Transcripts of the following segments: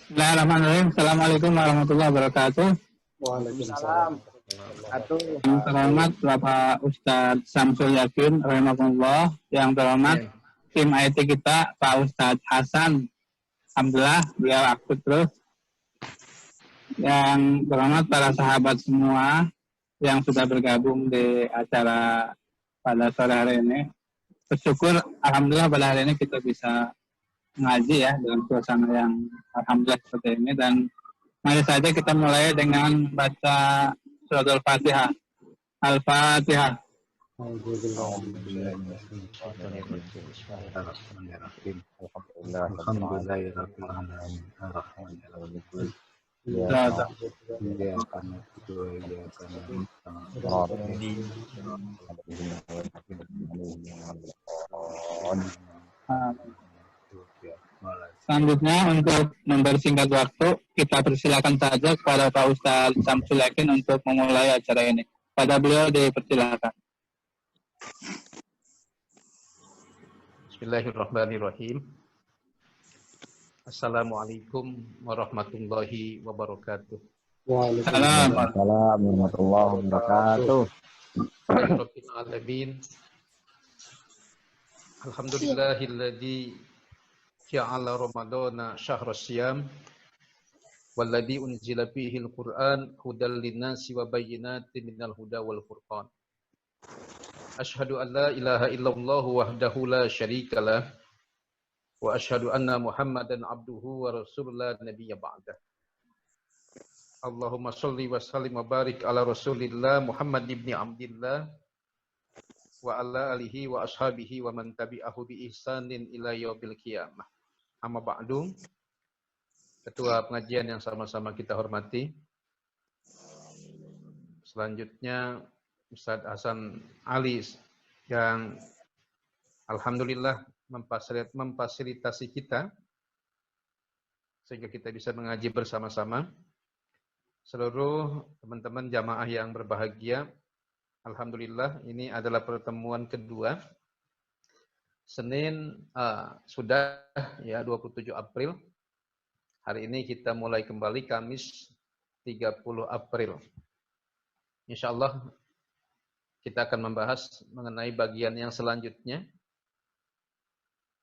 Bismillahirrahmanirrahim. Assalamualaikum warahmatullahi wabarakatuh. Waalaikumsalam. Yang terhormat Bapak Ustadz Samsul Yakin, rahimahullah. Yang terhormat tim IT kita, Pak Ustadz Hasan. Alhamdulillah, beliau aktif terus. Yang terhormat para sahabat semua yang sudah bergabung di acara pada sore hari ini. Bersyukur, alhamdulillah pada hari ini kita bisa ngaji ya dengan suasana yang alhamdulillah seperti ini, dan mari saja kita mulai dengan baca surat Al-Fatihah. Al-Fatihah. Selanjutnya untuk mempersingkat waktu, kita persilakan saja kepada Pak Ustadz Samsul Yakin untuk memulai acara ini. Pada beliau dipersilakan. Bismillahirrahmanirrahim. Assalamualaikum warahmatullahi wabarakatuh. Waalaikumsalam warahmatullahi wabarakatuh. Rabbil alamin. Alhamdulillahilladzi ja'ala ramadana syahras syiyam walladzi unzila fihi al-Qur'an hudal linnasi wa bayyinatin minal huda wal furqan. Asyhadu an la ilaha illallah wahdahu la syarikalah wa asyhadu anna Muhammadan abduhu wa rasulullah nabiyya ba'dah. Allahumma shalli wa sallim wa barik ala Rasulillah Muhammad ibn Abdillah wa ala alihi wa ashabihi wa man tabi'ahu bi ihsanin ila yaumil qiyamah. Amma ba'du. Ketua pengajian yang sama-sama kita hormati. Selanjutnya Ustadz Hasan Ali yang alhamdulillah memfasilitasi kita sehingga kita bisa mengaji bersama-sama. Seluruh teman-teman jamaah yang berbahagia, alhamdulillah ini adalah pertemuan kedua. Senin sudah ya 27 April. Hari ini kita mulai kembali Kamis 30 April. Insya Allah kita akan membahas mengenai bagian yang selanjutnya.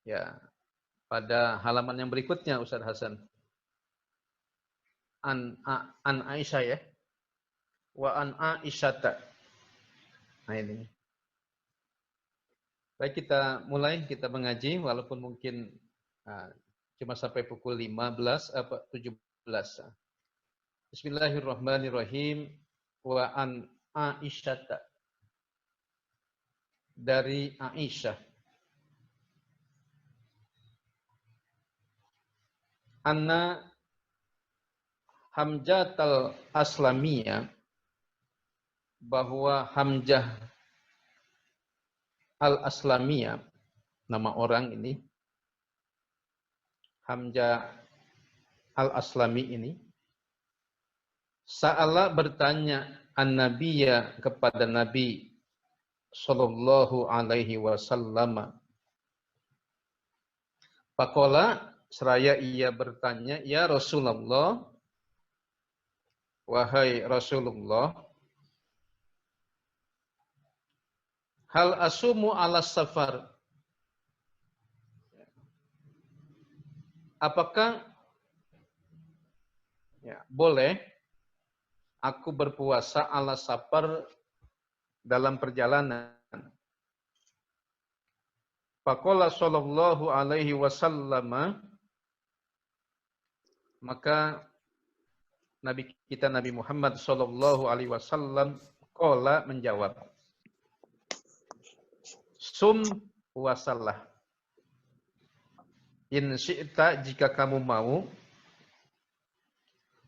Ya, pada halaman yang berikutnya Ustaz Hasan. An Aisyah ya. Wa an Aisyata. Nah ini. Baik, kita mulai, kita mengaji walaupun mungkin cuma sampai pukul 17. Bismillahirrahmanirrahim. Wa an Aisyata. Dari Aisyah. Anna Hamzah al-Aslamiyah, bahwa Hamzah al-Aslamiyah, nama orang ini, Hamzah al-Aslami ini, Sa'ala bertanya an-Nabiyya kepada Nabi sallallahu alaihi wasallam. Faqala, seraya ia bertanya, ya Rasulullah, wahai Rasulullah, hal asumu ala safar, apakah boleh aku berpuasa ala safar dalam perjalanan? Faqala sallallahu alaihi wasallam, maka Nabi kita Nabi Muhammad sallallahu alaihi wasallam qala menjawab, sum puasalah, in syi'ta jika kamu mau,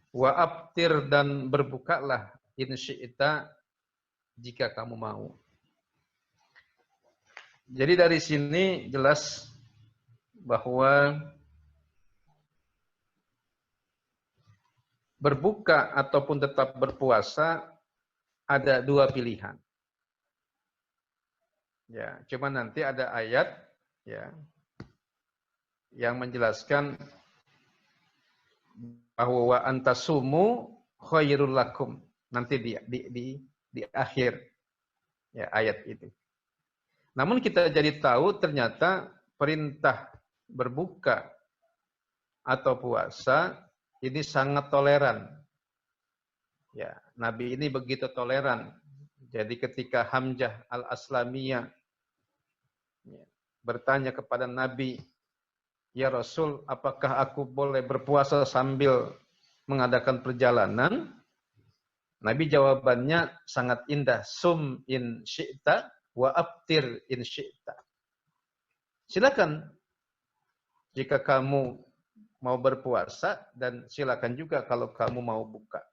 wa aftir dan berbukalah, in syi'ta jika kamu mau. Jadi dari sini jelas bahwa berbuka ataupun tetap berpuasa ada dua pilihan. Ya, cuma nanti ada ayat ya yang menjelaskan bahwa antasumu khairul lakum. Nanti di akhir ya ayat itu. Namun kita jadi tahu ternyata perintah berbuka atau puasa ini sangat toleran. Ya, Nabi ini begitu toleran. Jadi ketika Hamzah al-Aslamiyah bertanya kepada Nabi, "Ya Rasul, apakah aku boleh berpuasa sambil mengadakan perjalanan?" Nabi jawabannya sangat indah, "Sum in syi'ta wa aftir in syi'ta." Silakan jika kamu mau berpuasa dan silakan juga kalau kamu mau buka.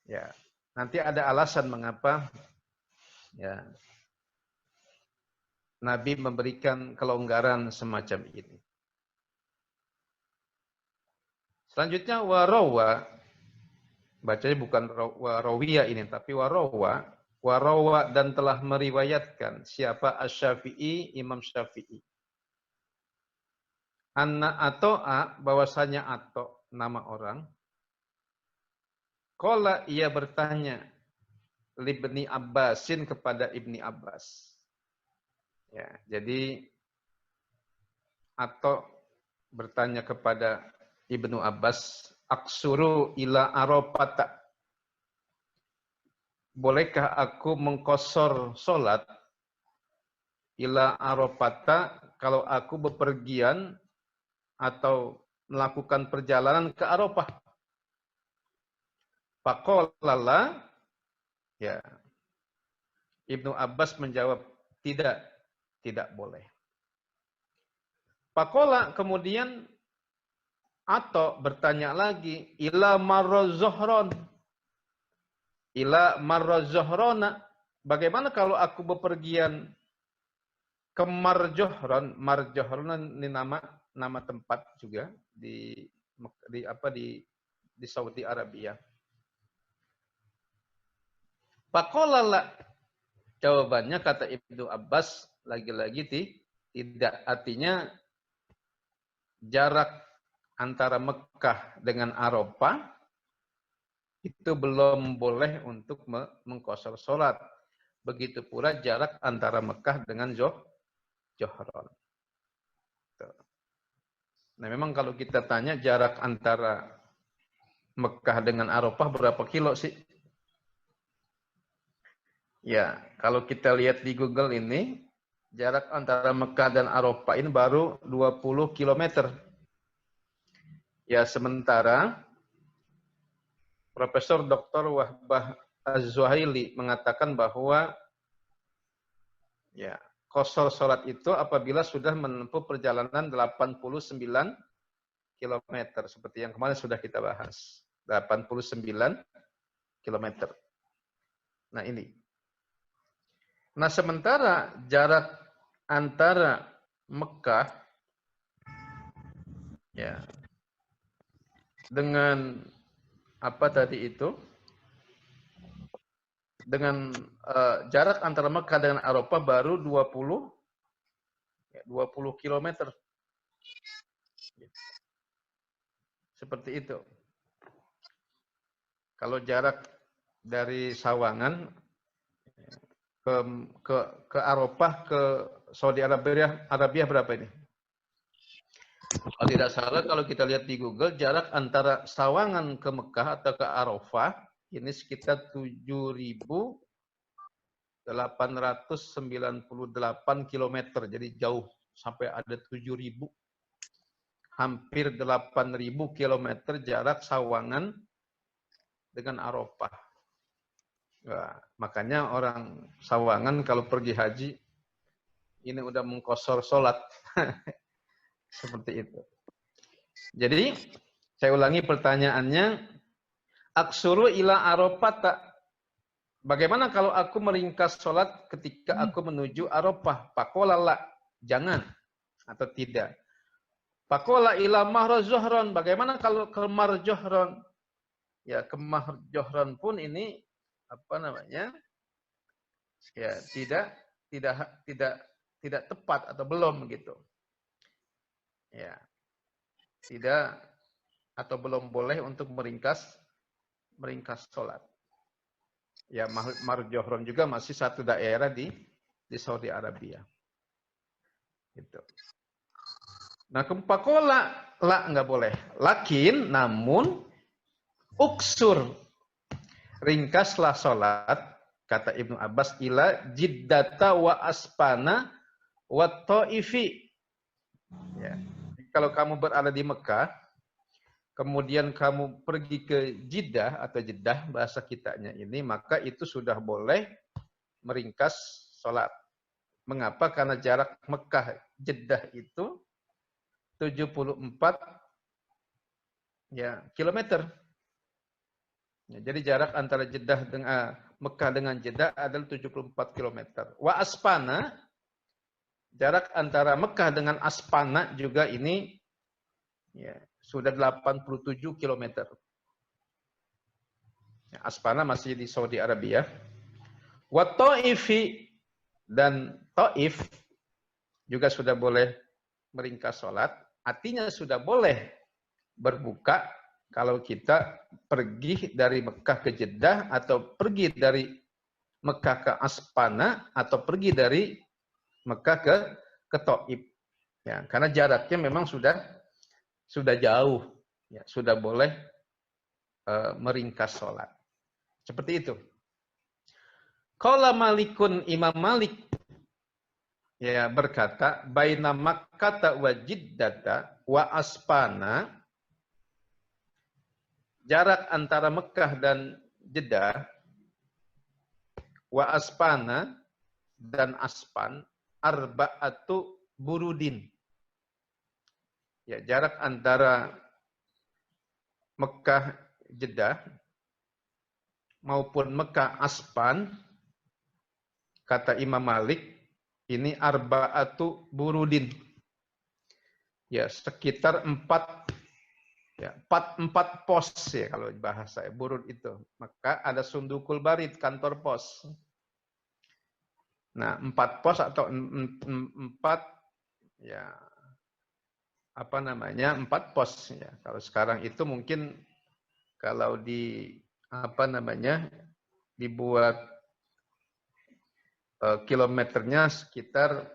Ya, nanti ada alasan mengapa ya Nabi memberikan kelonggaran semacam ini. Selanjutnya warawa, bacanya bukan warawiyah ini, tapi warawa dan telah meriwayatkan siapa Asy-Syafi'i, Imam Syafi'i. Anna Ato'a, bahwasanya Ato nama orang. Qala, ia bertanya libni Abbasin, kepada Ibni Abbas. Ya, jadi Ato bertanya kepada Ibnu Abbas, aksuru ila Arafata. Bolehkah aku mengqashar salat ila Arafata kalau aku bepergian atau melakukan perjalanan ke Arafah? Faqala, ya. Ibnu Abbas menjawab, tidak boleh. Faqala, kemudian Ato bertanya lagi, ila marrozohron. Ila marrozohrona. Bagaimana kalau aku bepergian ke Marjohron? Marjohron ini nama tempat juga di Saudi Arabia. Faqala la. Jawabannya kata Ibnu Abbas lagi-lagi tidak, artinya jarak antara Mekah dengan Arafah itu belum boleh untuk mengqashar salat. Begitu pula jarak antara Mekah dengan Johron. Nah, memang kalau kita tanya jarak antara Mekah dengan Arafah berapa kilo sih? Ya, kalau kita lihat di Google ini, jarak antara Mekah dan Arafah ini baru 20 km. Ya, sementara Profesor Dr. Wahbah Az-Zuhaili mengatakan bahwa ya, qashar salat itu apabila sudah menempuh perjalanan 89 km, seperti yang kemarin sudah kita bahas. 89 km. Nah, ini. Nah, sementara jarak antara Mekah ya dengan apa tadi itu? Dengan jarak antara Mekah dengan Arafah baru 20 km. Seperti itu. Kalau jarak dari Sawangan ke Arafah ke Saudi Arabia berapa ini? Kalau tidak salah, kalau kita lihat di Google, jarak antara Sawangan ke Mekah atau ke Arafah ini sekitar 7.898 km. Jadi jauh, sampai ada 7.000. Hampir 8.000 km jarak Sawangan dengan Arafah. Nah, makanya orang Sawangan kalau pergi haji, ini udah mengqashar salat. Seperti itu. Jadi, saya ulangi pertanyaannya, aksuru ila Arafata. Bagaimana kalau aku meringkas salat ketika aku menuju Arafah? Faqala la, jangan atau tidak. Faqala ila marrozohron. Bagaimana kalau ke Marjohron? Ya, ke Marjohron pun ini apa namanya? Ya, tidak tepat atau belum gitu. Ya. Tidak atau belum boleh untuk meringkas sholat. Ya, Marjohron juga masih satu daerah di Saudi Arabia. Gitu. Nah, kempakola la nggak boleh. Lakin, namun uksur, ringkaslah sholat, kata Ibnu Abbas, ila jiddata wa aspana wa ta'ifi. Ya. Kalau kamu berada di Mekah, kemudian kamu pergi ke Jeddah atau Jeddah bahasa kitanya ini, maka itu sudah boleh meringkas sholat. Mengapa? Karena jarak Mekah Jeddah itu 74 kilometer. Ya, jadi jarak antara Jeddah dengan Mekah dengan Jeddah adalah 74 kilometer. Wa Aspana, jarak antara Mekah dengan Aspana juga ini ya, sudah 87 kilometer. Ya, Aspana masih di Saudi Arabia. Wa Ta'ifi, dan Taif juga sudah boleh meringkas sholat. Artinya sudah boleh berbuka kalau kita pergi dari Mekah ke Jeddah, atau pergi dari Mekah ke Aspana, atau pergi dari Mekah ke Taif. Ya, karena jaraknya memang sudah jauh. Ya, sudah boleh meringkas sholat. Seperti itu. Qala Malikun, Imam Malik ya berkata, baina Makkah wa Jiddata wa Aspana, jarak antara Mekah dan Jeddah, wa Aspana dan Aspan, arba'atu burudin. Ya, jarak antara Mekah Jeddah maupun Mekah Aspan, kata Imam Malik, ini arba'atu burudin. Ya, sekitar 4 pos ya kalau bahasa burud itu. Maka ada sundukul barid, kantor pos. Nah, 4 pos atau 4 ya apa namanya? 4 pos ya. Kalau sekarang itu mungkin kalau di apa namanya? Dibuat kilometernya sekitar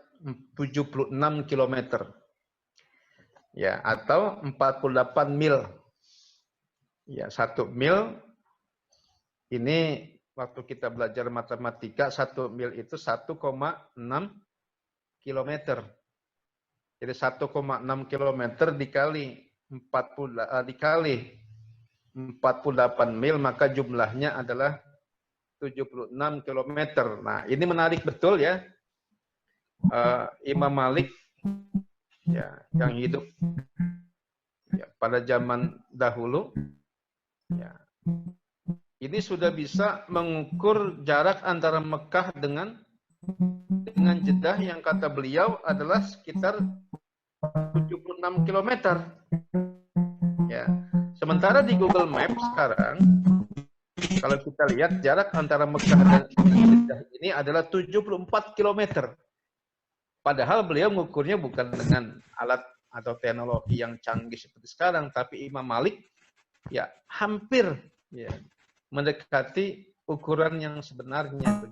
76 kilometer. Ya, atau 48 mil. Ya, 1 mil ini waktu kita belajar matematika, 1 mil itu 1,6 kilometer. Jadi 1,6 kilometer dikali 48 mil, maka jumlahnya adalah 76 kilometer. Nah, ini menarik betul ya. Imam Malik ya, yang hidup ya, pada zaman dahulu ya, ini sudah bisa mengukur jarak antara Mekah dengan Jeddah yang kata beliau adalah sekitar 76 kilometer. Ya. Sementara di Google Maps sekarang, kalau kita lihat jarak antara Mekah dan Jeddah ini adalah 74 kilometer. Padahal beliau mengukurnya bukan dengan alat atau teknologi yang canggih seperti sekarang, tapi Imam Malik ya hampir ya mendekati ukuran yang sebenarnya.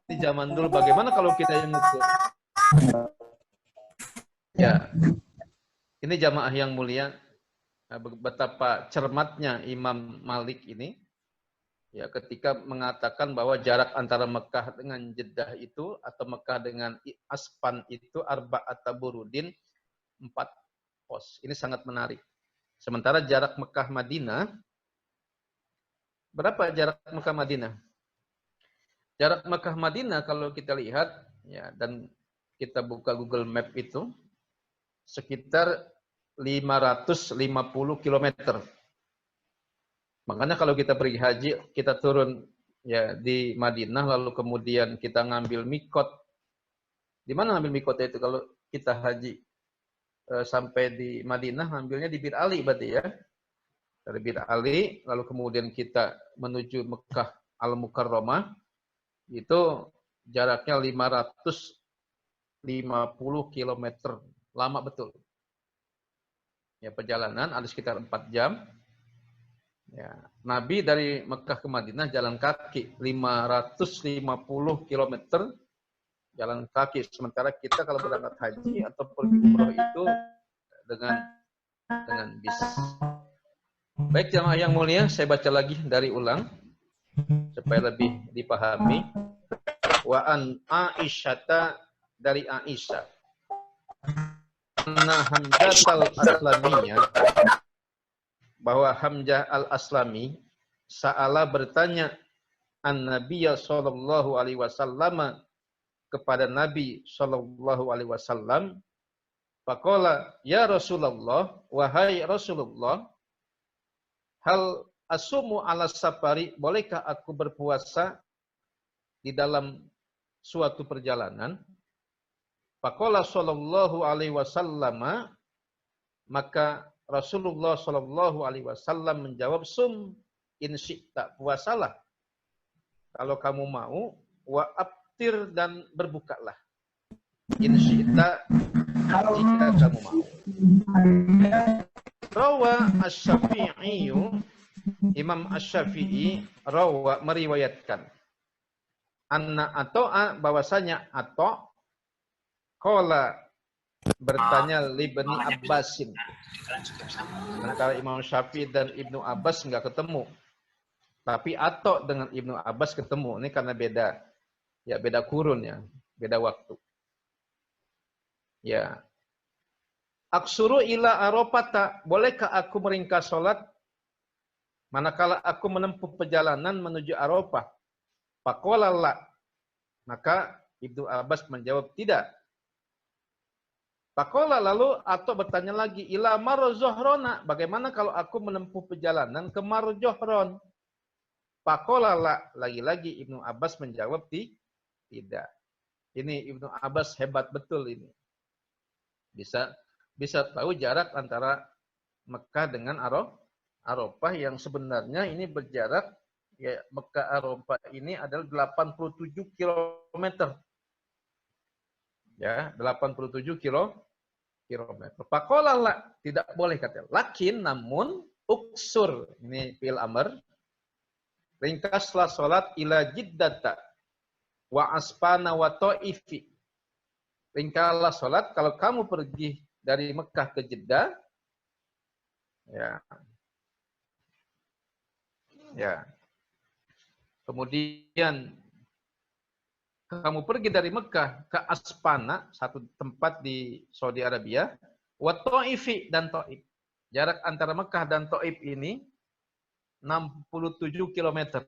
Di zaman dulu bagaimana kalau kita yang mengukur? Ya, ini jamaah yang mulia, betapa cermatnya Imam Malik ini. Ya, ketika mengatakan bahwa jarak antara Mekah dengan Jeddah itu, atau Mekah dengan Aspan itu, arba'ata burudin, 4 pos. Ini sangat menarik. Sementara jarak Mekah Madinah, berapa jarak Mekah Madinah? Jarak Mekah Madinah kalau kita lihat, ya, dan kita buka Google Map itu, sekitar 550 kilometer. Makanya kalau kita pergi haji, kita turun ya di Madinah, lalu kemudian kita ngambil mikot. Di mana ngambil mikot itu kalau kita haji sampai di Madinah, ngambilnya di Bir Ali berarti ya. Dari Bir Ali, lalu kemudian kita menuju Mekah Al-Mukarramah, itu jaraknya 550 kilometer. Lama betul. Ya, perjalanan ada sekitar 4 jam. Ya, Nabi dari Mekah ke Madinah jalan kaki 550 km jalan kaki. Sementara kita kalau berangkat haji atau pergi umroh itu dengan bis. Baik jamaah yang mulia, saya baca lagi dari ulang supaya lebih dipahami. Wa an Aisyata, dari Aisyah. Anna Hamzah al-Aslamiyya, bahwa Hamzah al-Aslami sa'ala bertanya an-Nabiyya sallallahu alaihi wasallam kepada Nabi sallallahu alaihi wasallam. Faqala, ya Rasulullah, wahai Rasulullah, hal asumu ala safari, bolehkah aku berpuasa di dalam suatu perjalanan? Faqala sallallahu alaihi wasallam, maka Rasulullah sallallahu alaihi wasallam menjawab, sum in syi'ta, puasalah kalau kamu mau, wa aftir, dan berbukalah in syi'ta, jika kamu mau. Rawa Asy-Syafi'i, Imam Asy-Syafi'i meriwayatkan anna Atha'a, bahwasanya Atha' qala, bertanya libni Abbasin. Antara Imam Syafi'i dan Ibnu Abbas enggak ketemu. Tapi Atha' dengan Ibnu Abbas ketemu. Ini karena beda kurun ya, beda waktu. Ya. Aksuru ila Arafata, bolehkah aku meringkas salat manakala aku menempuh perjalanan menuju Arafah? Faqala la, maka Ibnu Abbas menjawab tidak. Faqala, lalu Atha bertanya lagi, ila Marzuhrona, bagaimana kalau aku menempuh perjalanan ke Marzuhron? Faqala la, lagi-lagi Ibnu Abbas menjawab tidak. Ini Ibnu Abbas hebat betul ini. Bisa tahu jarak antara Mekah dengan Arafah yang sebenarnya ini berjarak, ya, Mekah Arafah ini adalah 87 km. Ya, 87 kilometer. Faqala la, tidak boleh katanya. Lakin, namun, uksur, ini fi'il amr, ringkaslah salat ila jiddata wa aspana wa ta'ifi. Ringkaslah salat kalau kamu pergi dari Mekah ke Jeddah. Ya. Kemudian kamu pergi dari Mekah ke Aspana, satu tempat di Saudi Arabia, wa Ta'ifi, dan Ta'if. Jarak antara Mekah dan Ta'if ini 67 km.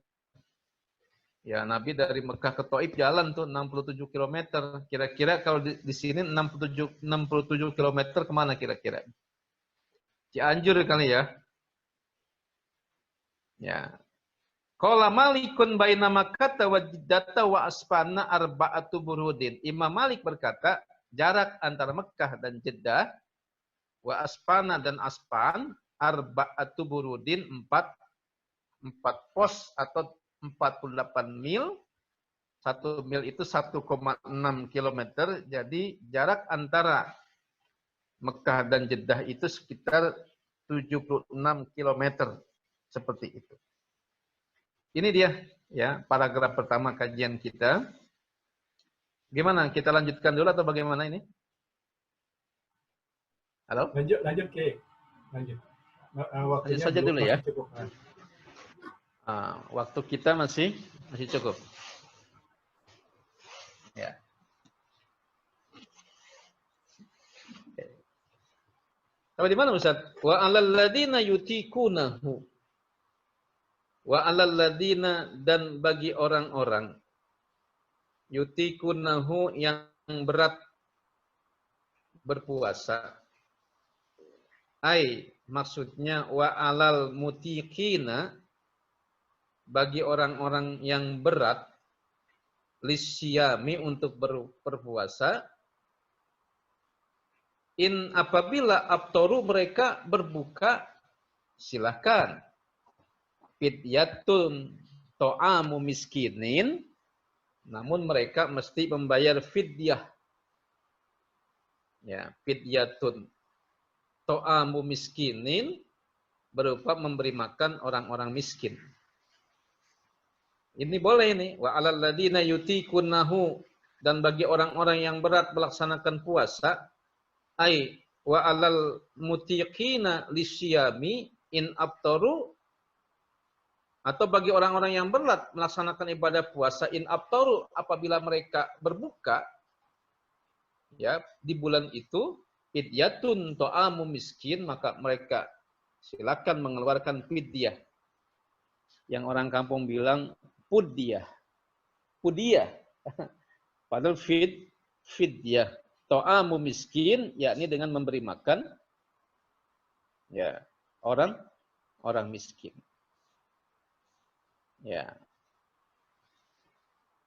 Ya, Nabi dari Mekah ke Ta'if jalan tuh 67 km. Kira-kira kalau di sini 67 km kemana kira-kira? Cianjur kali ya. Ya. Qala Malikun baina Makkah wa Jiddata wa Aspana arba'atu burudin. Imam Malik berkata, jarak antara Mekah dan Jeddah, wa Aspana dan Aspan, arba'atu burudin, 4 pos atau 48 mil. 1 mil itu 1,6 km. Jadi jarak antara Mekah dan Jeddah itu sekitar 76 km. Seperti itu. Ini dia, ya, paragraf pertama kajian kita. Gimana? Kita lanjutkan dulu atau bagaimana ini? Halo? Lanjut Ki. Lanjut. Lanjut saja dulu ya. Cukup. Waktu kita masih cukup. Ya. Sampai di mana Ustaz? Wa 'alal ladzina yutikunahu. Wa 'alal ladzina, dan bagi orang-orang yutikunahu yang berat berpuasa. Ai, maksudnya wa 'alal mutikina, bagi orang-orang yang berat lisyami, untuk berpuasa. In, apabila abtoru, mereka berbuka, silahkan. Fidyatun to'amu miskinin, namun mereka mesti membayar fidyah. Ya, fidyatun. to'amu miskinin berupa memberi makan orang-orang miskin. Ini boleh nih. Wa 'alal ladzina yutiqunahu, dan bagi orang-orang yang berat melaksanakan puasa, ai wa 'alal mutiqina lisyami in abtaru, atau bagi orang-orang yang berat melaksanakan ibadah puasa in abtaru, apabila mereka berbuka ya di bulan itu, fidyatun to'amu miskin, maka mereka silakan mengeluarkan fidyah. Yang orang kampung bilang pudyah. Pudyah. Padahal fidyah. To'amu miskin, yakni dengan memberi makan ya orang miskin. Ya.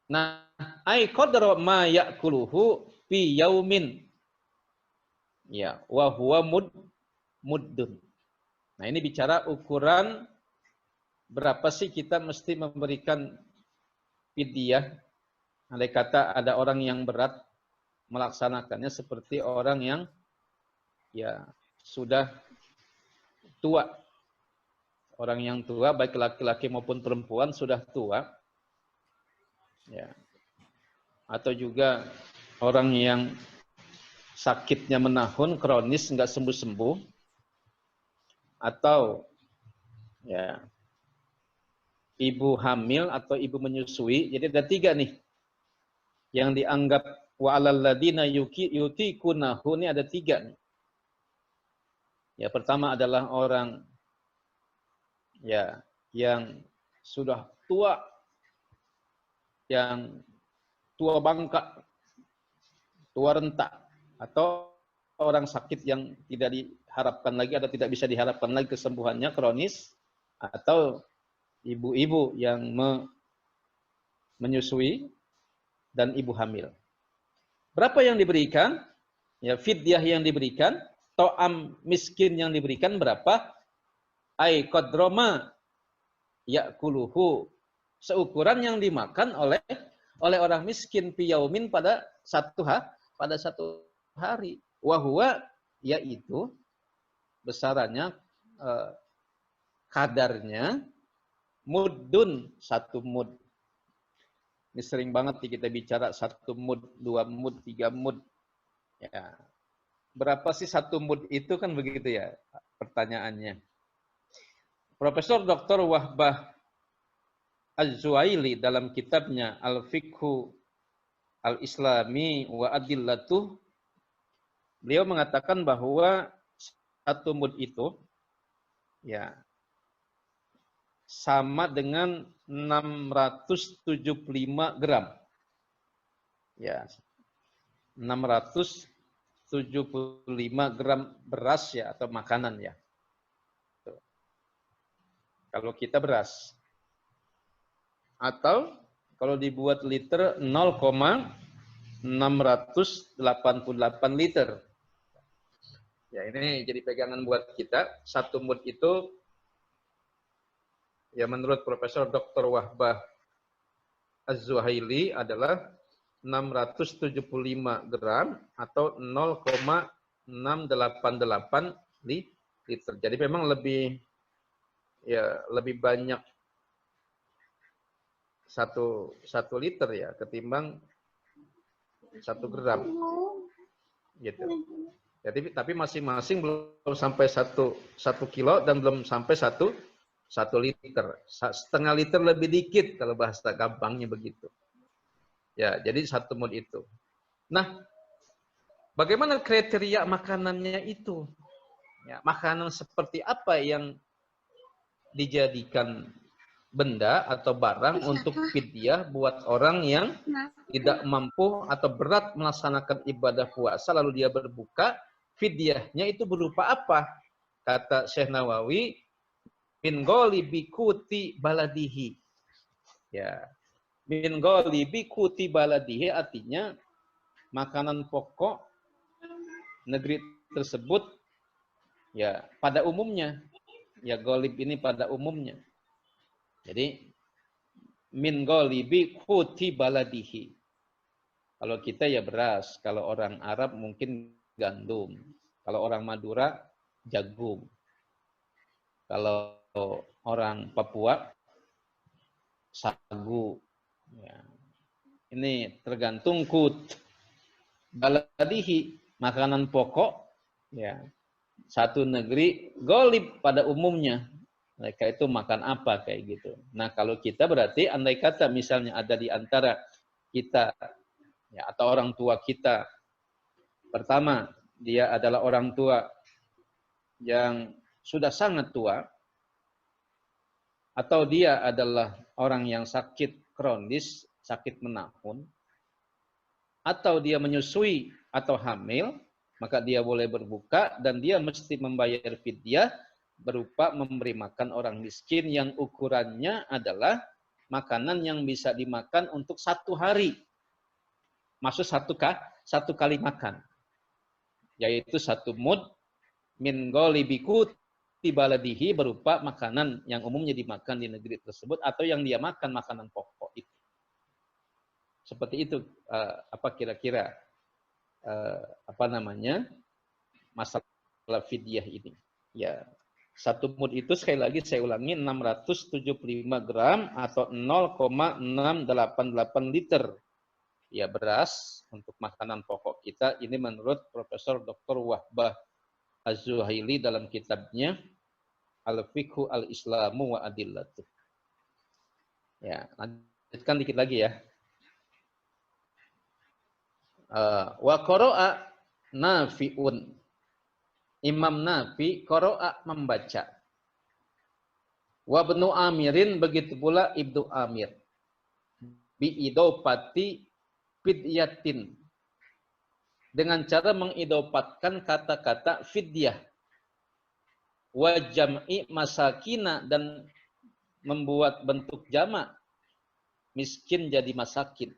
Nah, ai qadra ma ya'kuluhu fi yaumin. Ya, wa huwa muddun. Nah, ini bicara ukuran berapa sih kita mesti memberikan fidyah. Andai kata ada orang yang berat melaksanakannya seperti orang yang ya sudah tua. Orang yang tua, baik laki-laki maupun perempuan sudah tua. Ya. Atau juga orang yang sakitnya menahun, kronis, nggak sembuh-sembuh. Atau ya ibu hamil atau ibu menyusui. Jadi ada 3 nih. Yang dianggap wa 'alal ladzina yutiqunahu, ini ada 3 nih. Ya, pertama adalah orang ya yang sudah tua, yang tua bangka, tua renta, atau orang sakit yang tidak diharapkan lagi atau tidak bisa diharapkan lagi kesembuhannya, kronis, atau ibu-ibu yang menyusui dan ibu hamil. Berapa yang diberikan? Ya, fidyah yang diberikan, to'am miskin yang diberikan berapa? Ai qadroma ya'kuluhu, seukuran yang dimakan oleh orang miskin piyaumin pada satu hari. Wa huwa, yaitu besarannya, kadarnya muddun, 1 mud. Ini sering banget kita bicara 1 mud, 2 mud, 3 mud. Ya. Berapa sih 1 mud itu, kan begitu ya pertanyaannya. Profesor Dr. Wahbah Az-Zuhaili dalam kitabnya Al-Fiqhu Al-Islami wa Adillatuh, beliau mengatakan bahwa 1 mud itu ya sama dengan 675 gram. Ya. 675 gram beras ya, atau makanan ya. Kalau kita beras. Atau kalau dibuat liter 0,688 liter. Ya, ini jadi pegangan buat kita. 1 mud itu ya menurut Profesor Dr. Wahbah Az-Zuhaili adalah 675 gram atau 0,688 liter. Jadi memang lebih banyak 1 liter ya ketimbang 1 gram. Gitu. Jadi tapi masing-masing belum sampai 1 kilo dan belum sampai 1 liter. 1,5 liter lebih dikit kalau bahasa gampangnya begitu. Ya, jadi 1 mud itu. Nah, bagaimana kriteria makanannya itu? Ya, makanan seperti apa yang dijadikan benda atau barang untuk fidyah buat orang yang tidak mampu atau berat melaksanakan ibadah puasa lalu dia berbuka, fidyahnya itu berupa apa? Kata Syekh Nawawi, min ghalibi kuti baladihi. Ya. Min ghalibi kuti baladihi artinya makanan pokok negeri tersebut ya pada umumnya. Ya, ghalib ini pada umumnya. Jadi min ghalibi kuti baladihi. Kalau kita ya beras, kalau orang Arab mungkin gandum. Kalau orang Madura jagung. Kalau orang Papua, sagu. Ya. Ini tergantung baladihi, makanan pokok. Ya. Satu negeri golib pada umumnya. Mereka itu makan apa kayak gitu. Nah kalau kita berarti andai kata misalnya ada di antara kita ya, atau orang tua kita. Pertama, dia adalah orang tua yang sudah sangat tua, atau dia adalah orang yang sakit kronis, sakit menahun, atau dia menyusui atau hamil, maka dia boleh berbuka dan dia mesti membayar fidyah berupa memberi makan orang miskin yang ukurannya adalah makanan yang bisa dimakan untuk 1 hari. Maksud satu kali makan. Yaitu 1 mud min ghalibiku tibaladihi berupa makanan yang umumnya dimakan di negeri tersebut atau yang dia makan makanan pokok itu. Seperti itu apa kira-kira masalah fidyah ini. Ya, 1 mud itu sekali lagi saya ulangi 675 gram atau 0,688 liter. Ya beras untuk makanan pokok kita ini menurut Profesor Dr. Wahbah Az-Zuhaili dalam kitabnya Al-Fiqhu Al-Islamu wa Adillatuh. Ya, lanjutkan dikit lagi ya. Wa qara'a Nafi'un. Imam Nafi qara'a membaca. Wa Ibnu Amirin begitu pula Ibnu Amir. Bi idopati fidyatin. Dengan cara mengidopatkan kata-kata fidyah. Wa jam'i masakina dan membuat bentuk jamak miskin jadi masakin.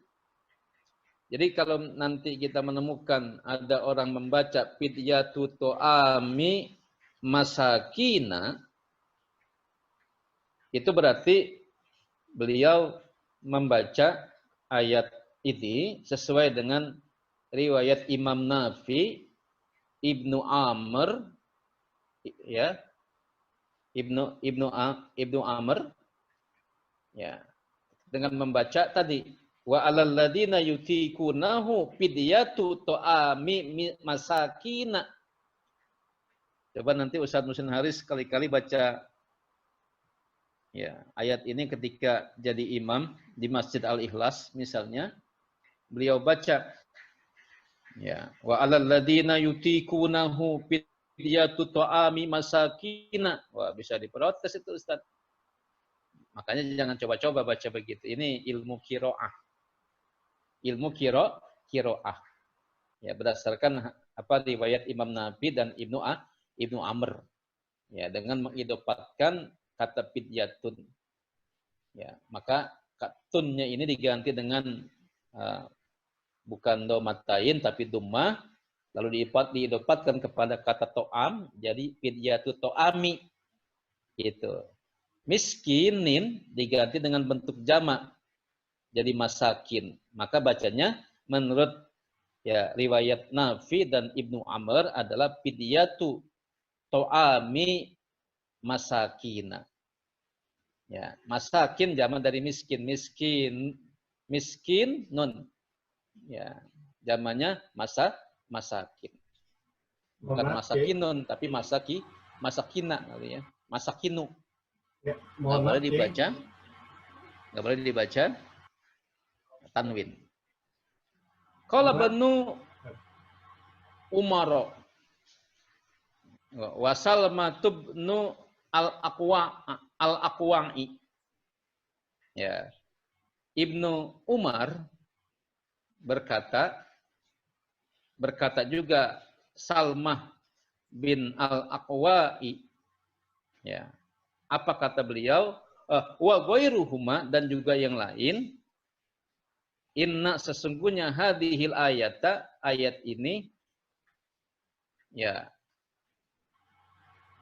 Jadi kalau nanti kita menemukan ada orang membaca fidyatu to'ami masakina, itu berarti beliau membaca ayat ini sesuai dengan riwayat Imam Nafi, Ibnu Amr, ya, Ibnu Amr, ya, dengan membaca tadi wa alal ladina yutikunahu fidyatu to'ami masakina. Coba nanti Ustaz Muhsin Haris sekali-kali baca ya ayat ini ketika jadi imam di Masjid Al-Ikhlas misalnya, beliau baca ya wa alal ladina yutikunahu fidyatu to'ami masakina. Wah, bisa diprotes itu Ustaz. Makanya jangan coba-coba baca begitu. Ini ilmu qiraah. Ilmu qiraah. Ya, berdasarkan apa riwayat Imam Nafi dan Ibnu Amr. Ya, dengan mengidopatkan kata fidyatun. Ya, maka tunnya ini diganti dengan bukan domatain tapi dumma, lalu diidopatkan kepada kata to'am, jadi fidyatu to'ami. Gitu. Miskinin diganti dengan bentuk jamak jadi masakin. Maka bacanya menurut ya riwayat Nafi dan Ibnu Amr adalah fidyatu to'ami masakina. Ya, masakin jamak dari miskin. Miskin nun. Ya, jamannya masakin. Bukan masakinun tapi masakina kali ya. Masakinu. Ya, Nggak boleh dibaca. Nggak boleh dibaca tanwin. Qala Banu Umar wa Salmatu ibnu al-Aqwa'i. Ya. Ibnu Umar berkata juga Salmah bin al-Aqwa'i. Ya. Apa kata beliau? Wa ghairuhuma dan juga yang lain. Inna sesungguhnya hadhil ayat ini ya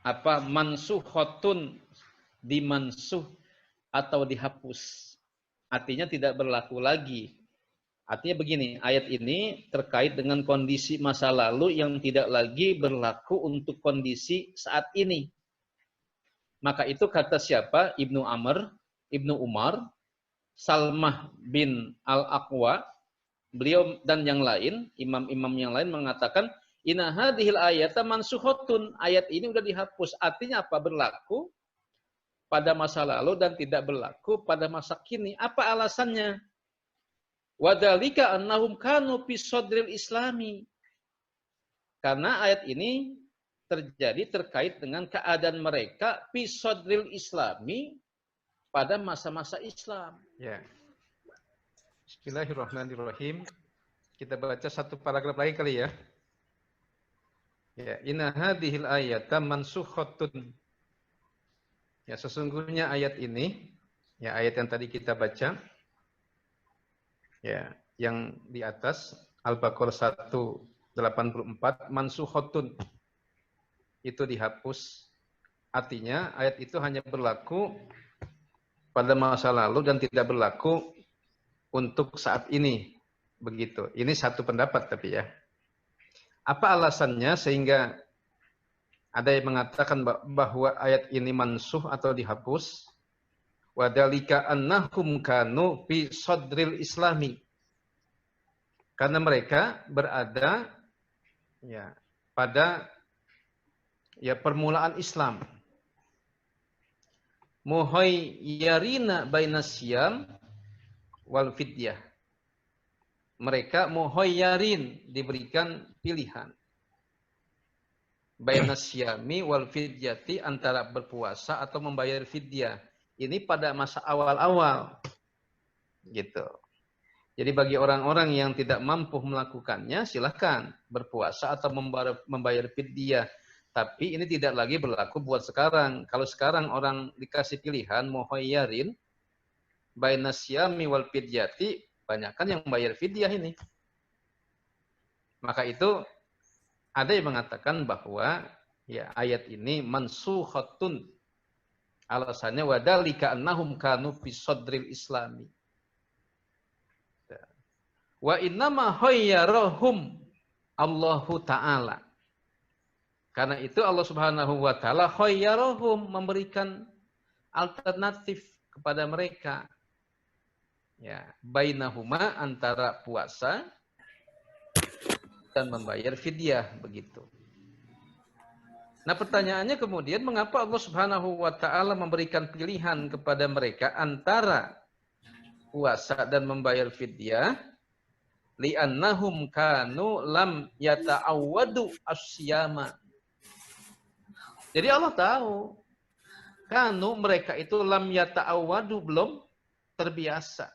apa mansuhatun dimansuh atau dihapus. Artinya tidak berlaku lagi Artinya begini, ayat ini terkait dengan kondisi masa lalu yang tidak lagi berlaku untuk kondisi saat ini. Maka itu kata siapa? Ibnu Amr, Ibnu Umar, Salmah bin Al-Aqwa, beliau dan yang lain, imam-imam yang lain mengatakan, inna hadhil ayata mansukhatun. Ayat ini sudah dihapus. Artinya apa? Berlaku pada masa lalu dan tidak berlaku pada masa kini. Apa alasannya? Wadhalika annahum kanu fi sadril islami. Karena ayat ini terjadi terkait dengan keadaan mereka fi sadril islami pada masa-masa Islam. Ya. Bismillahirrahmanirrahim. Kita baca satu paragraf lagi kali ya. Ya, inna hadhil ayata mansukhatun. Ya, sesungguhnya ayat ini, ya ayat yang tadi kita baca, ya, yang di atas Al-Baqarah 184 mansukhatun itu dihapus. Artinya ayat itu hanya berlaku pada masa lalu dan tidak berlaku untuk saat ini. Begitu. Ini satu pendapat tapi ya. Apa alasannya sehingga ada yang mengatakan bahwa ayat ini mansuh atau dihapus? Wadhalika annahum kanu fi sadril islami. Karena mereka berada ya pada ya permulaan Islam. Muhayyarina bainasyam wal fidyah. Mereka muhayyarin, diberikan pilihan. Bainasyami wal fidyati, antara berpuasa atau membayar fidyah. Ini pada masa awal-awal. Gitu. Jadi bagi orang-orang yang tidak mampu melakukannya, silahkan berpuasa atau membayar fidyah. Tapi ini tidak lagi berlaku buat sekarang. Kalau sekarang orang dikasih pilihan muhayyarin bainasyami wal fidyati, banyakkan yang membayar fidyah ini. Maka itu ada yang mengatakan bahwa ya ayat ini mansukhatun. Alasannya wadhalika annahum kanu fi sadril islami. Wa innama khayyarahum Allahu ta'ala. Karena itu Allah Subhanahu wa taala khayyarahum, memberikan alternatif kepada mereka. Ya, bainahuma, antara puasa dan membayar fidyah, begitu. Nah, pertanyaannya kemudian mengapa Allah Subhanahu wa taala memberikan pilihan kepada mereka antara puasa dan membayar fidyah? Li'annahum kanu lam yata'awwadu asyama. Jadi Allah tahu kanu, mereka itu lam yata'awwadu, belum terbiasa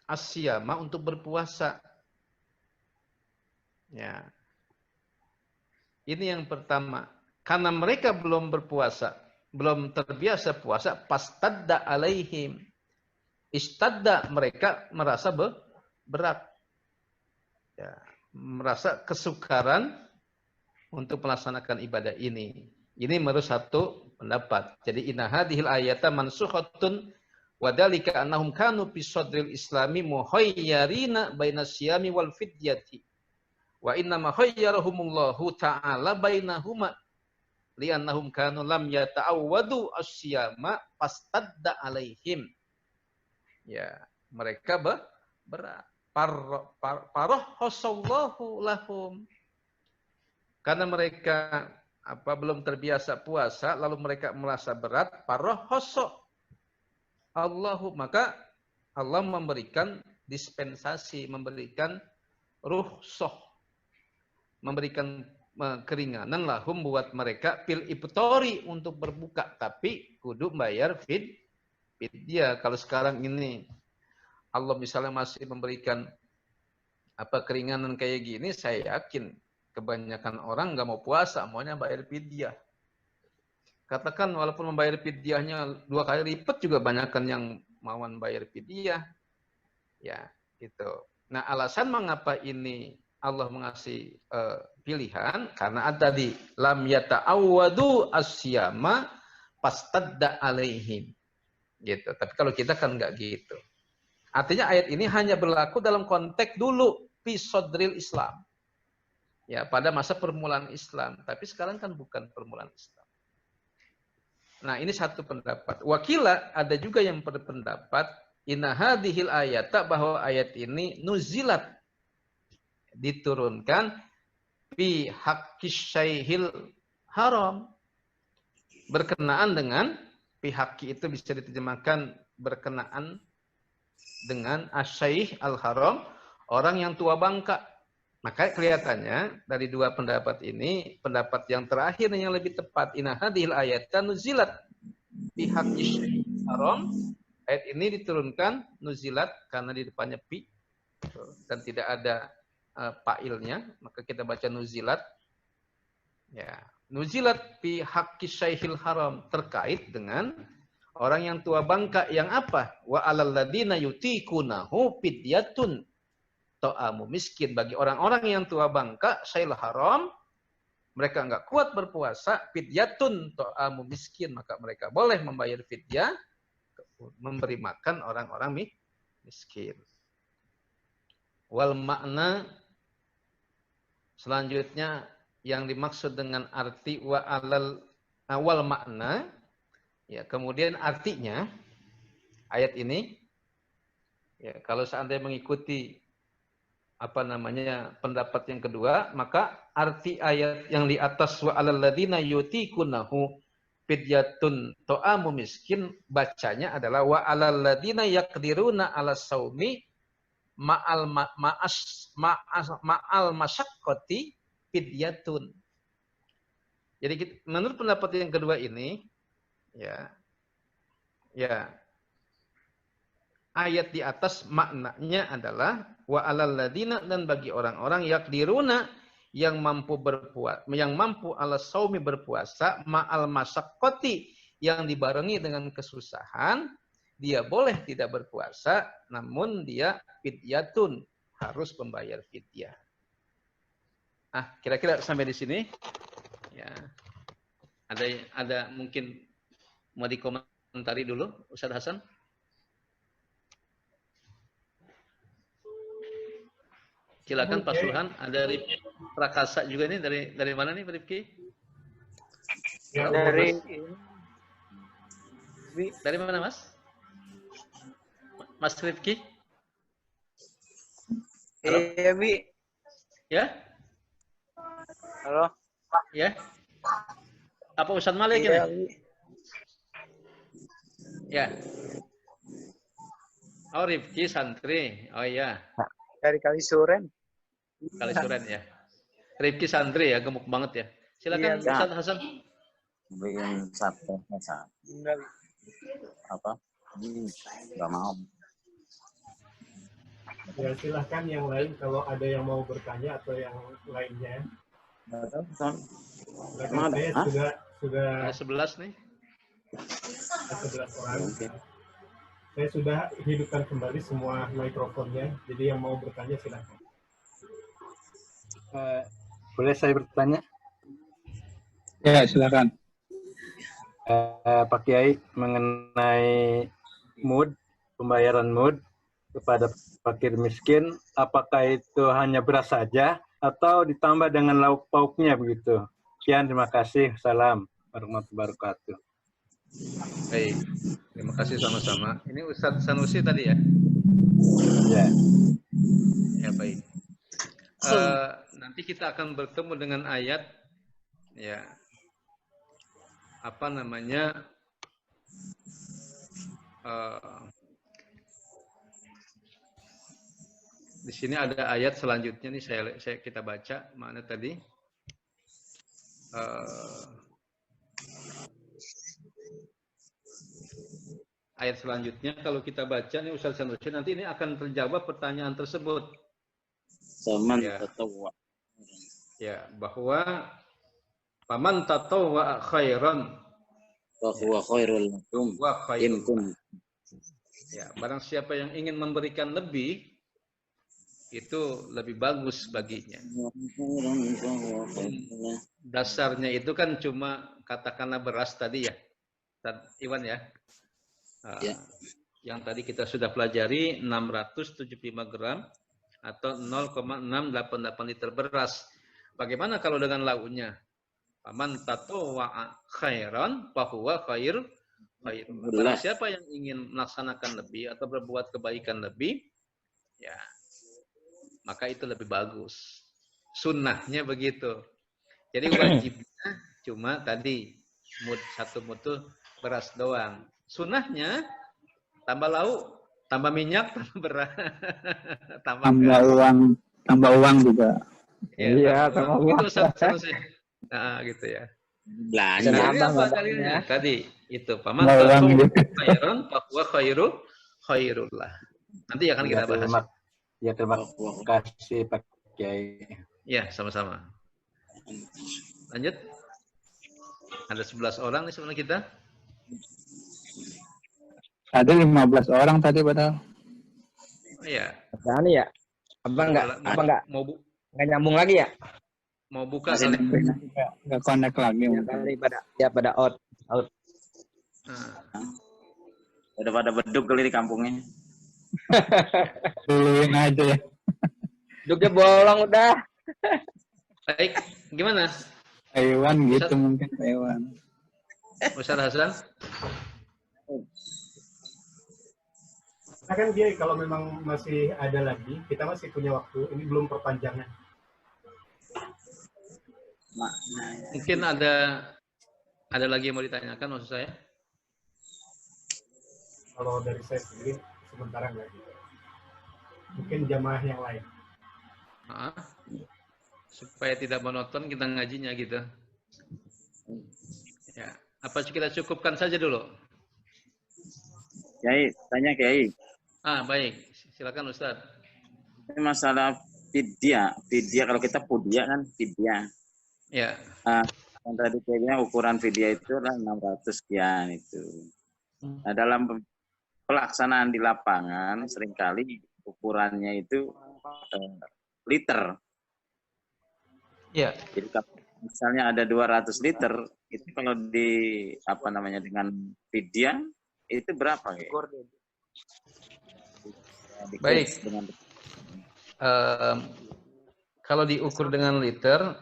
asyama, untuk berpuasa. Ya. Ini yang pertama. Karena mereka belum berpuasa, belum terbiasa puasa, pastadda alaihim. Istadda, mereka merasa berat. Ya, merasa kesukaran untuk melaksanakan ibadah ini. Ini menurut satu pendapat. Jadi inna hadhil ayata mansukhatun wadhalika annahum kanu fi sadril islami muhayyarina bainasyami wal fidyati. Wa inna ma khayyarahumullahu ta'ala bainahuma li'annahum kanu lam yata'awwadu asyama fastadda alaihim. Ya, mereka berat. Farahhasallahu lahum. Karena mereka belum terbiasa puasa, lalu mereka merasa berat, farahhasa Allahu, maka Allah memberikan dispensasi, memberikan rukhsah, memberikan keringanan lahum buat mereka fil iftori, untuk berbuka, tapi kudu bayar fidyah. Kalau sekarang ini Allah misalnya masih memberikan keringanan kayak gini, saya yakin kebanyakan orang nggak mau puasa, maunya bayar fidyah. Katakan walaupun membayar fidyahnya 2 kali lipat, juga banyakkan yang mauan bayar fidyah. Ya, gitu. Nah, alasan mengapa ini Allah mengasih pilihan, karena ada di lam yata'awwadu asyama fastadda alaihim. Gitu. Tapi kalau kita kan nggak gitu. Artinya ayat ini hanya berlaku dalam konteks dulu fi sodril Islam. Ya, pada masa permulaan Islam. Tapi sekarang kan bukan permulaan Islam. Nah, ini satu pendapat. Wakila ada juga yang berpendapat inna hadhil ayata, bahwa ayat ini nuzilat, diturunkan fi haqqis syaihil haram, berkenaan dengan pihaki itu bisa diterjemahkan berkenaan dengan asyaih al-haram, orang yang tua bangka. Maka kelihatannya dari dua pendapat ini, pendapat yang terakhir yang lebih tepat, inna hadhil ayata nuzilat fi haqqis syaihil haram. Ayat ini diturunkan nuzilat karena di depannya pi dan tidak ada fa'ilnya, maka kita baca nuzilat. Ya, nuzilat fi haqqis syaihil haram, terkait dengan orang yang tua bangka yang apa? Wa 'alal ladzina yutiqunahu fidyatun ta'amu miskin, bagi orang-orang yang tua bangka syaihil haram, mereka enggak kuat berpuasa, fidyatun ta'amu miskin, maka mereka boleh membayar fidyah, memberi makan orang-orang miskin. Wal makna selanjutnya yang dimaksud dengan arti wa alal awal makna, ya, kemudian artinya ayat ini, ya, kalau seandainya mengikuti pendapat yang kedua, maka arti ayat yang di atas wa alal ladzina yutiqunahu fidyatun ta'amu miskin, bacanya adalah wa alal ladzina yaqdiruna 'ala saumi ma'al masyaqqati fidyatun. Jadi menurut pendapat yang kedua ini, ya ayat di atas maknanya adalah wa 'alal ladzina, dan bagi orang-orang yaqdiruna yang mampu ala saumi berpuasa, ma'al masyaqqati yang dibarengi dengan kesusahan, dia boleh tidak berpuasa, namun dia fidyatun, harus membayar fidyah. Ah, kira-kira sampai di sini. Ya. Ada mungkin mau dikomentari dulu, Ustaz Hasan? Silakan Pak Sulhan, ada Rifki Prakasa juga nih, dari mana nih Rifki? Ya, Dari mana Mas? Mas Rifki? Halo? Iya, Bi. Ya? Halo? Ya? Apa Ustaz Malik Iya, ini? Bi. Ya. Oh, Rifki santri. Oh iya. Dari Kalisuren. Kalisuren ya. Rifki santri ya, gemuk banget ya. Silakan Iya, Ustaz Hasan. Bikin sate masa Enggak, Bi. apa? Nggak mau. ya silahkan yang lain kalau ada yang mau bertanya atau yang lainnya. Nggak tahu, Son. Belakang saya Hah? sudah Ada 11 nih. 11 orang. Saya sudah hidupkan kembali semua mikrofonnya, jadi yang mau bertanya silahkan. Boleh saya bertanya, Ya, silakan. Pak Kiai, mengenai pembayaran mud kepada fakir miskin, apakah itu hanya beras saja atau ditambah dengan lauk pauknya begitu? Sekian, terima kasih. Salam warahmatullahi wabarakatuh. Baik. Terima kasih sama-sama. Ini Ustadz Sanusi tadi ya? Ya. Ya, baik. Nanti kita akan bertemu dengan ayat, ya, apa namanya, di sini ada ayat selanjutnya nih, kita baca mana tadi? Ayat selanjutnya kalau kita baca nih Ustaz Sanusi, nanti ini akan terjawab pertanyaan tersebut. Zaman Ya. tatawwa. Ya, bahwa paman tatawwa khairan Wa huwa khairul lakum wa in khairun. kuntum. Ya, barang siapa yang ingin memberikan lebih, itu lebih bagus baginya. Dasarnya itu kan cuma katakanlah beras tadi ya, Ustaz Iwan ya. Ya. yang tadi kita sudah pelajari 675 gram atau 0,688 liter beras. Bagaimana kalau dengan lauknya? Faman tatawwa'a khairan fahuwa khairun. Barang siapa yang ingin melaksanakan lebih atau berbuat kebaikan lebih, ya, maka itu lebih bagus. Sunnahnya begitu. Jadi wajibnya cuma tadi satu mutu beras doang. Sunnahnya tambah lauk, tambah minyak, tambah beras, tambah uang juga. Ya, Iya, tambah uang. Itu satu-satunya. Nah, gitu ya. Belanja. Jadi Nambah apa nggak dalilnya? Tadi itu paman Tambah uang tatu gitu. khairan bahwa khairullah. Nanti akan kita bahas. Terima kasih Pak Kiai. Ya, sama-sama. Lanjut. Ada 11 orang nih sebenarnya kita. Ada 15 orang tadi padahal. Oh iya. Berani ya? Abang nggak Mau nyambung lagi ya? mau buka Masih kali. Nggak connect lagi. Ya kali pada out. Nah, Udah pada beduk kali di kampungnya. Duluin aja ya. Duduknya bolong udah. baik, gimana? Taiwan gitu mungkin Taiwan. Ustaz Hasan? Nah kan dia kalau memang masih ada lagi, kita masih punya waktu. Ini belum perpanjangan. Mungkin ada lagi yang mau ditanyakan maksud saya? Kalau dari saya sendiri sementara nggak gitu. Mungkin jamaah yang lain. Supaya tidak monoton kita ngajinya gitu. Ya, apa kita cukupkan saja dulu? Kiai, tanya Kiai. Baik. Silakan Ustaz. Ini masalah fidyah. Fidyah kalau kita pudyah kan fidyah. Ya. Yang tadi kayaknya ukuran fidyah itu adalah 600 sekian itu. Nah, dalam pelaksanaan di lapangan seringkali ukurannya itu liter. Ya. Jadi misalnya ada 200 liter, itu kalau di dengan fidyah itu berapa ya? Baik. Kalau diukur dengan liter,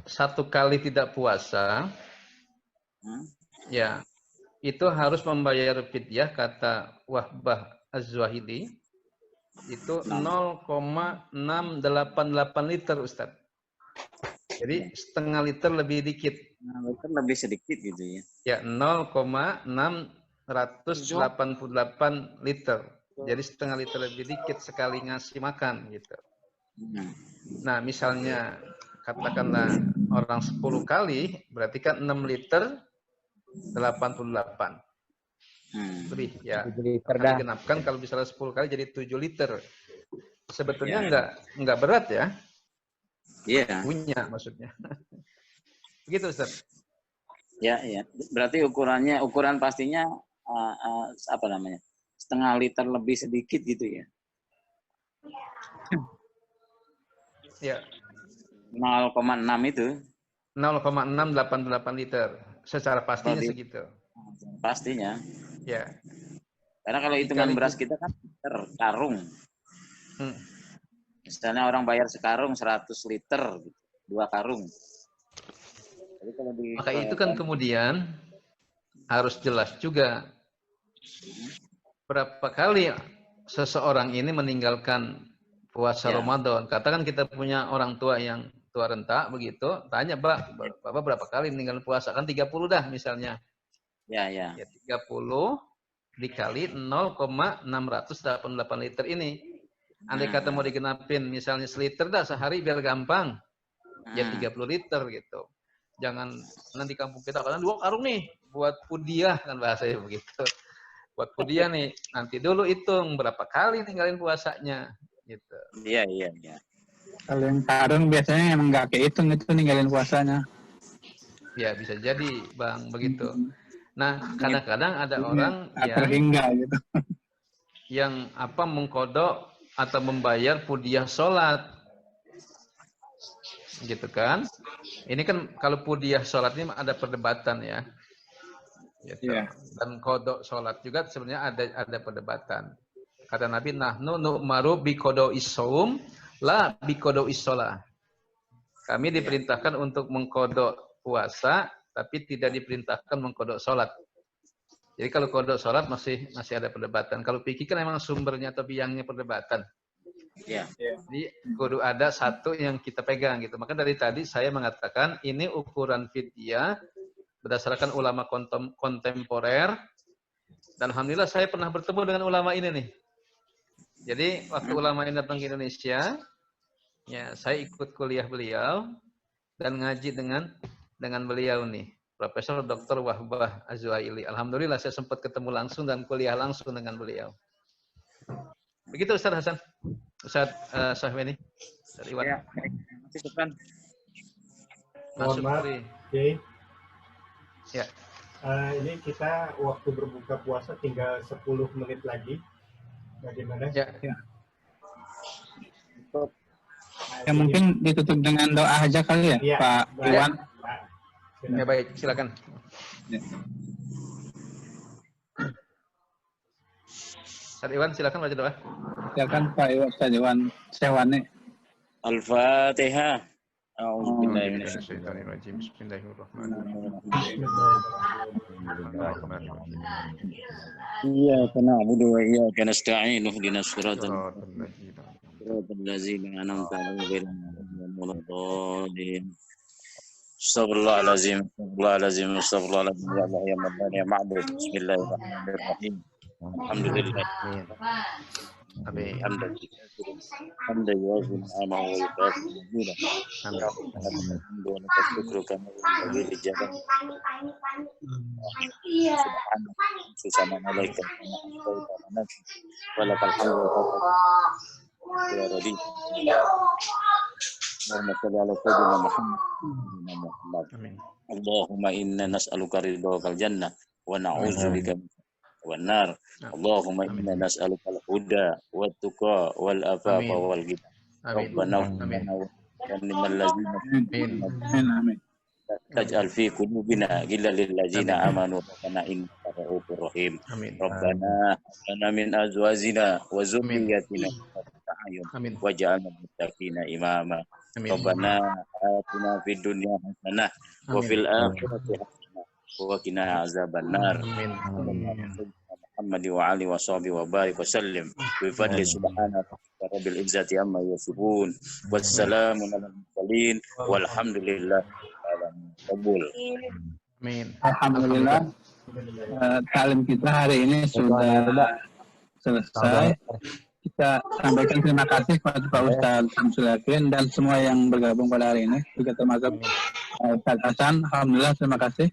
satu kali tidak puasa, ya itu harus membayar fidyah kata Wahbah Az-Zuhili itu 0,688 liter Ustaz. Jadi setengah liter lebih dikit. Liter lebih sedikit gitu ya. Ya 0,688 liter. Jadi setengah liter lebih dikit sekali ngasih makan gitu. Nah misalnya katakanlah orang 10 kali berarti kan 6 liter 88 lebih ya. Digenapkan kalau misalnya 10 kali jadi 7 liter. Sebetulnya enggak berat ya. Iya. Punya maksudnya. Begitu Ustaz. Ya. Berarti ukuran pastinya setengah liter lebih sedikit gitu ya. Ya. 0,6 itu. 0,688 liter. Secara pastinya segitu. Pastinya. Ya. Karena kalau hitungan beras kita kan liter karung. Misalnya orang bayar sekarung 100 liter, 2 karung. Jadi kalau maka itu kan kemudian harus jelas juga berapa kali seseorang ini meninggalkan puasa Ramadan. Katakan kita punya orang tua yang tua renta begitu, tanya Bapak berapa kali meninggalkan puasa? Kan 30 dah misalnya. Ya 30 dikali 0,688 liter ini. Andai kata mau digenapin misalnya seliter dah sehari biar gampang. Ya 30 liter gitu. Jangan nanti kampung kita karena 2 karung nih buat pudiah kan bahasanya begitu. Buat pudiah nih, nanti dulu hitung berapa kali ninggalin puasanya gitu. Iya. Kalau yang karung biasanya emang nggak kehitung itu ninggalin puasanya. Ya bisa jadi Bang begitu. Nah kadang-kadang ada orang yang mengkodok atau membayar pudiah sholat, gitu kan? Ini kan kalau pudiah sholat ini ada perdebatan ya. Gitu. Iya. Dan kodok sholat juga sebenarnya ada perdebatan. Kata Nabi, nahnu nu'maru bi kodo issaum la bi kodo issolah. Kami diperintahkan untuk mengkodok puasa, tapi tidak diperintahkan mengkodok sholat. Jadi kalau kodok sholat masih ada perdebatan. Kalau fikih kan memang sumbernya atau biangnya perdebatan. Ya. Jadi kudu ada satu yang kita pegang gitu. Maka dari tadi saya mengatakan ini ukuran fidyah berdasarkan ulama kontemporer, dan alhamdulillah saya pernah bertemu dengan ulama ini nih. Jadi waktu ulama ini datang ke Indonesia, ya saya ikut kuliah beliau dan ngaji dengan beliau nih, Profesor Dr. Wahbah Az-Zuhaili. Alhamdulillah saya sempat ketemu langsung dan kuliah langsung dengan beliau. Begitu Ustaz Hasan, Ustaz Syahwini dari Iwan. Ya, masih depan. Mohon maaf. Oke. Ya. Ini kita waktu berbuka puasa tinggal 10 menit lagi. Bagaimana? Ya. Ya mungkin ditutup dengan doa aja kali ya, Ya, Pak Iwan. Ya baik, silakan. Ya. Ustaz Iwan silakan baca doa. Silakan Pak Iwan Sehwane. Al-Fatihah. A'udzubillahi Bismillahirrahmanirrahim. Bismillahirrahmanirrahim. Iyyaka na'budu wa iyyaka nasta'in. Ihdinas siratal ladzina an'amta 'alaihim ghairil maghdubi 'alaihim. Astaghfirullahalazim. Astaghfirullahalazim. Ya Allah ya Mannan ya Ma'bud. Bismillahirrahmanirrahim. Alhamdulillah. Amin. Hamdan yuwafi ni'amahu wa yukafi mazidah. Alhamdulillah wa syukru kama yanbaghi li jalali subhanahu wa ta'ala. Walakal hamdu ya Rabbi. Allahumma shalli ala sayyidina Muhammad. Amin. Allahumma inna nas'aluka ridhakal jannah wa na'udzubika wan nar. Allahumma inna nas'aluka al-huda wat tuqa wal afafa wal ghina. Rabbana innal ladzina Amin. taj'al fi qulubina ghillan lil ladzina amanu rabbana innaka ra'ufur rahim. Rabbana lana min azwajina wa dhurriyyatina qurrata a'yun waj'alna lil muttaqina imama. Rabbana atina fid dunya hasanah wa fil akhirati hasanah wa qina azabannar. Muhammad wa ali wa sahbihi wa barik wa sallim bi fadli subhana rabbil izzati amma yasifun wassalamun alal mursalin walhamdulillahi alamin. Qabul. Amin. Alhamdulillah. Talim kita hari ini sudah selesai. Kita sampaikan terima kasih kepada Pak Ustadz Samsul Yakin dan semua yang bergabung pada hari ini, juga termasuk Ustadz Hasan. Alhamdulillah, terima kasih.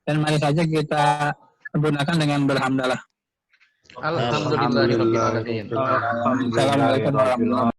Dan mari saja kita sempurnakan dengan berhamdalah. Alhamdulillahirabbil alamin. Assalamualaikum warahmatullahi wabarakatuh.